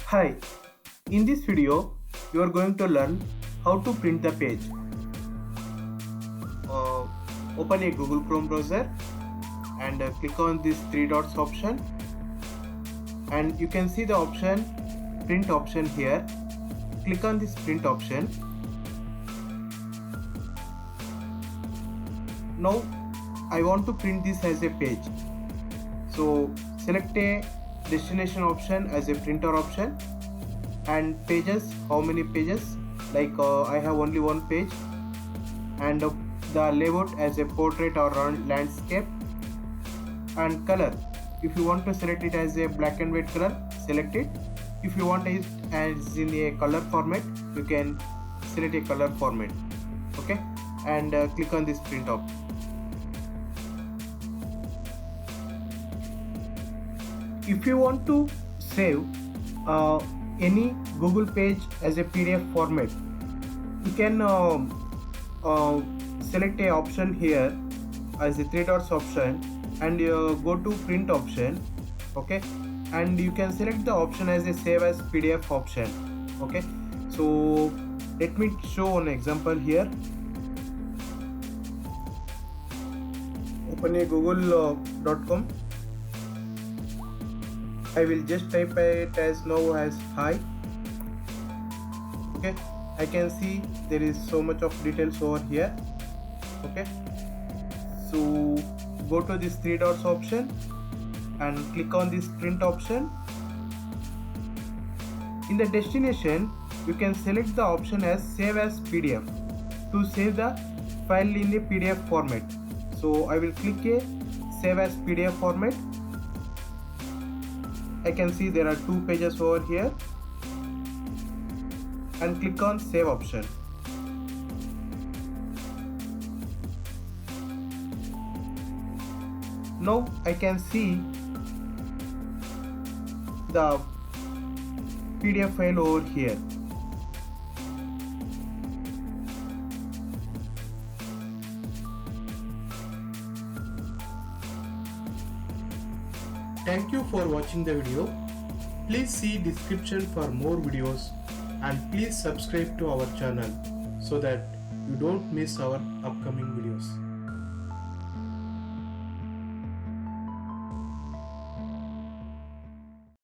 Hi, in this video you are going to learn how to print the page. Uh, Open a Google Chrome browser and click on this three dots option, and you can see the option print option here. Click on this print option. Now I want to print this as a page, so select a destination option as a printer option, and pages, how many pages, like I have only one page, and the layout as a portrait or landscape, and color, if you want to select it as a black and white color, select it. If you want it as in a color format, you can select a color format. Okay, and click on this print option. If you want to save any Google page as a PDF format, you can select a option here as a three dots option, and go to print option. Okay, and you can select the option as a save as PDF option. Okay, so let me show an example here. Open a google.com. I will just type it as now as hi. Okay, I can see there is so much of details over here. Okay, so go to this three dots option and click on this print option. In the destination, you can select the option as save as PDF to save the file in a PDF format. So I will click a save as PDF format. I can see there are two pages over here, and click on save option. Now I can see the PDF file over here. Thank you for watching the video. Please see description for more videos, and please subscribe to our channel so that you don't miss our upcoming videos.